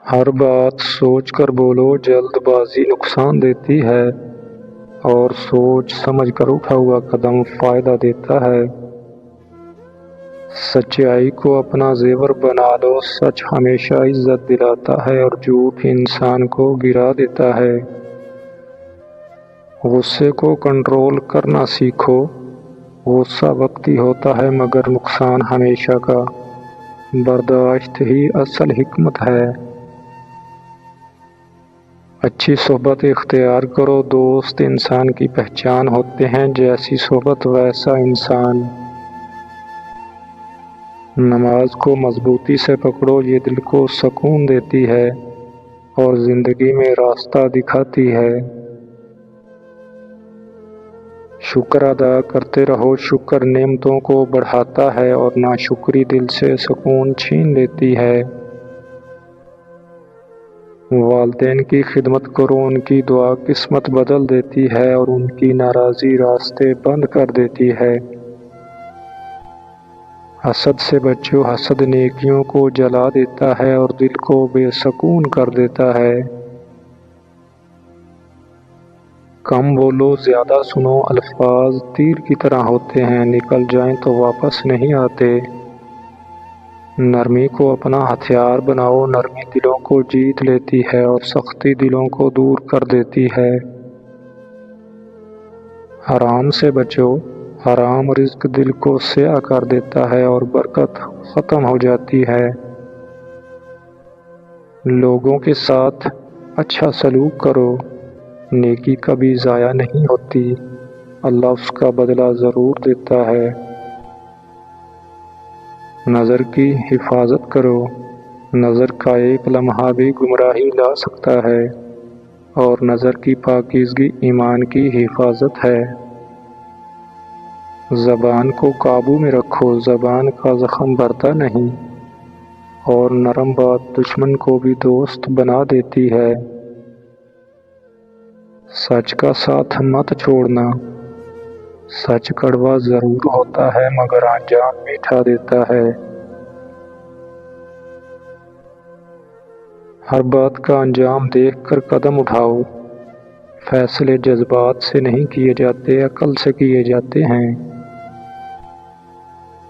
ہر بات سوچ کر بولو، جلد بازی نقصان دیتی ہے اور سوچ سمجھ کر اٹھا ہوا قدم فائدہ دیتا ہے۔ سچائی کو اپنا زیور بنا لو، سچ ہمیشہ عزت دلاتا ہے اور جھوٹ انسان کو گرا دیتا ہے۔ غصے کو کنٹرول کرنا سیکھو، غصہ وقتی ہوتا ہے مگر نقصان ہمیشہ کا۔ برداشت ہی اصل حکمت ہے۔ اچھی صحبت اختیار کرو، دوست انسان کی پہچان ہوتے ہیں، جیسی صحبت ویسا انسان۔ نماز کو مضبوطی سے پکڑو، یہ دل کو سکون دیتی ہے اور زندگی میں راستہ دکھاتی ہے۔ شکر ادا کرتے رہو، شکر نعمتوں کو بڑھاتا ہے اور ناشکری دل سے سکون چھین لیتی ہے۔ والدین کی خدمت کرو، ان کی دعا قسمت بدل دیتی ہے اور ان کی ناراضی راستے بند کر دیتی ہے۔ حسد سے بچو، حسد نیکیوں کو جلا دیتا ہے اور دل کو بے سکون کر دیتا ہے۔ کم بولو، زیادہ سنو، الفاظ تیر کی طرح ہوتے ہیں، نکل جائیں تو واپس نہیں آتے۔ نرمی کو اپنا ہتھیار بناؤ، نرمی دلوں کو جیت لیتی ہے اور سختی دلوں کو دور کر دیتی ہے۔ حرام سے بچو، حرام رزق دل کو سیاہ کر دیتا ہے اور برکت ختم ہو جاتی ہے۔ لوگوں کے ساتھ اچھا سلوک کرو، نیکی کبھی ضائع نہیں ہوتی، اللہ اس کا بدلہ ضرور دیتا ہے۔ نظر کی حفاظت کرو، نظر کا ایک لمحہ بھی گمراہی لا سکتا ہے اور نظر کی پاکیزگی ایمان کی حفاظت ہے۔ زبان کو قابو میں رکھو، زبان کا زخم بھرتا نہیں اور نرم بات دشمن کو بھی دوست بنا دیتی ہے۔ سچ کا ساتھ مت چھوڑنا، سچ کڑوا ضرور ہوتا ہے مگر انجام میٹھا دیتا ہے۔ ہر بات کا انجام دیکھ کر قدم اٹھاؤ، فیصلے جذبات سے نہیں کیے جاتے، عقل سے کیے جاتے ہیں۔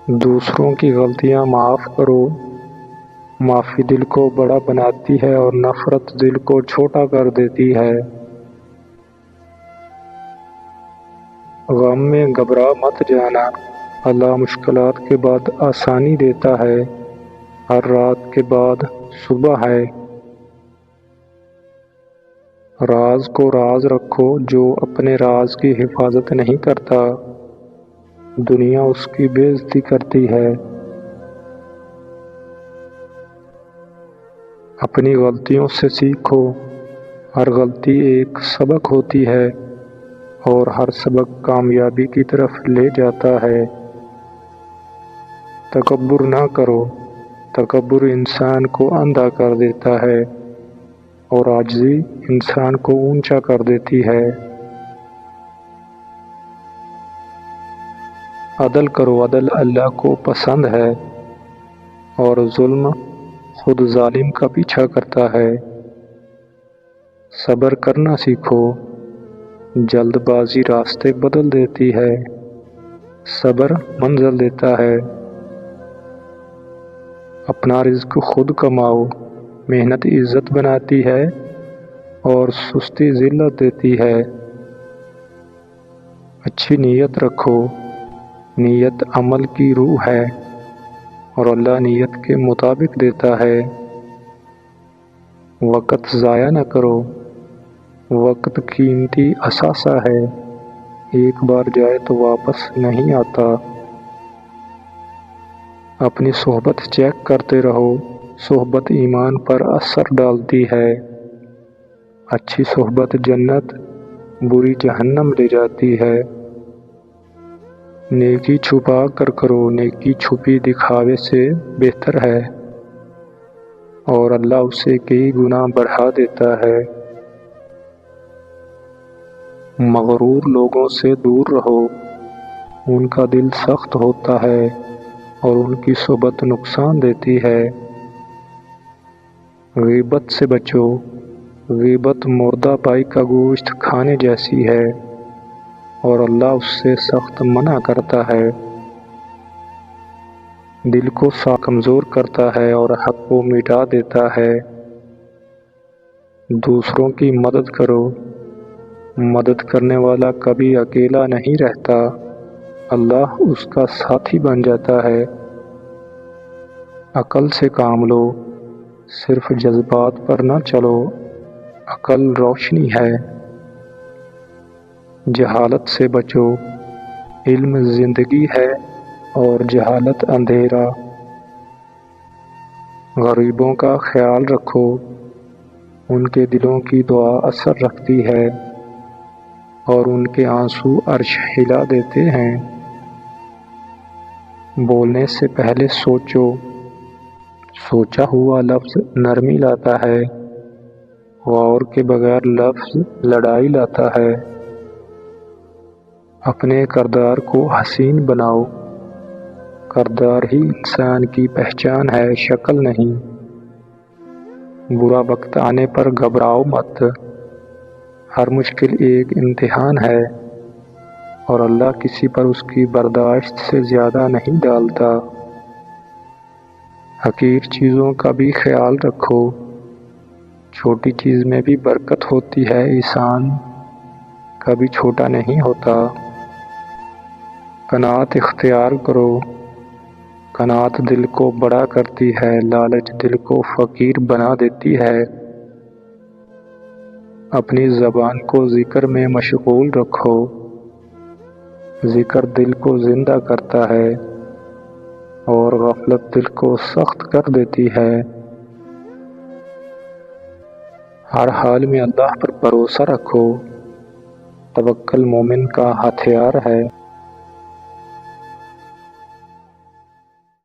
دوسروں کی غلطیاں معاف کرو، معافی دل کو بڑا بناتی ہے اور نفرت دل کو چھوٹا کر دیتی ہے۔ غم میں گھبرا مت جانا، اللہ مشکلات کے بعد آسانی دیتا ہے، ہر رات کے بعد صبح ہے۔ راز کو راز رکھو، جو اپنے راز کی حفاظت نہیں کرتا دنیا اس کی بے عزتی کرتی ہے۔ اپنی غلطیوں سے سیکھو، ہر غلطی ایک سبق ہوتی ہے اور ہر سبق کامیابی کی طرف لے جاتا ہے۔ تکبر نہ کرو، تکبر انسان کو اندھا کر دیتا ہے اور عاجزی انسان کو اونچا کر دیتی ہے۔ عدل کرو، عدل اللہ کو پسند ہے اور ظلم خود ظالم کا پیچھا کرتا ہے۔ صبر کرنا سیکھو، جلد بازی راستے بدل دیتی ہے، صبر منزل دیتا ہے۔ اپنا رزق خود کماؤ، محنت عزت بناتی ہے اور سستی ذلت دیتی ہے۔ اچھی نیت رکھو، نیت عمل کی روح ہے اور اللہ نیت کے مطابق دیتا ہے۔ وقت ضائع نہ کرو، وقت قیمتی اثاثہ ہے، ایک بار جائے تو واپس نہیں آتا۔ اپنی صحبت چیک کرتے رہو، صحبت ایمان پر اثر ڈالتی ہے۔ اچھی صحبت جنت، بری جہنم لے جاتی ہے۔ نیکی چھپا کر کرو، نیکی چھپی دکھاوے سے بہتر ہے اور اللہ اسے کئی گنا بڑھا دیتا ہے۔ مغرور لوگوں سے دور رہو، ان کا دل سخت ہوتا ہے اور ان کی صحبت نقصان دیتی ہے۔ غیبت سے بچو، غیبت مردہ پائی کا گوشت کھانے جیسی ہے اور اللہ اس سے سخت منع کرتا ہے۔ دل کو کمزور کرتا ہے اور حق کو مٹا دیتا ہے۔ دوسروں کی مدد کرو، مدد کرنے والا کبھی اکیلا نہیں رہتا، اللہ اس کا ساتھی بن جاتا ہے۔ عقل سے کام لو، صرف جذبات پر نہ چلو، عقل روشنی ہے۔ جہالت سے بچو، علم زندگی ہے اور جہالت اندھیرا۔ غریبوں کا خیال رکھو، ان کے دلوں کی دعا اثر رکھتی ہے اور ان کے آنسو عرش ہلا دیتے ہیں۔ بولنے سے پہلے سوچو، سوچا ہوا لفظ نرمی لاتا ہے، غور کے بغیر لفظ لڑائی لاتا ہے۔ اپنے کردار کو حسین بناؤ، کردار ہی انسان کی پہچان ہے، شکل نہیں۔ برا وقت آنے پر گھبراؤ مت، ہر مشکل ایک امتحان ہے اور اللہ کسی پر اس کی برداشت سے زیادہ نہیں ڈالتا۔ حقیر چیزوں کا بھی خیال رکھو، چھوٹی چیز میں بھی برکت ہوتی ہے، احسان کبھی چھوٹا نہیں ہوتا۔ قناعت اختیار کرو، قناعت دل کو بڑا کرتی ہے، لالچ دل کو فقیر بنا دیتی ہے۔ اپنی زبان کو ذکر میں مشغول رکھو، ذکر دل کو زندہ کرتا ہے اور غفلت دل کو سخت کر دیتی ہے۔ ہر حال میں اللہ پر بھروسہ رکھو، توکل مومن کا ہتھیار ہے۔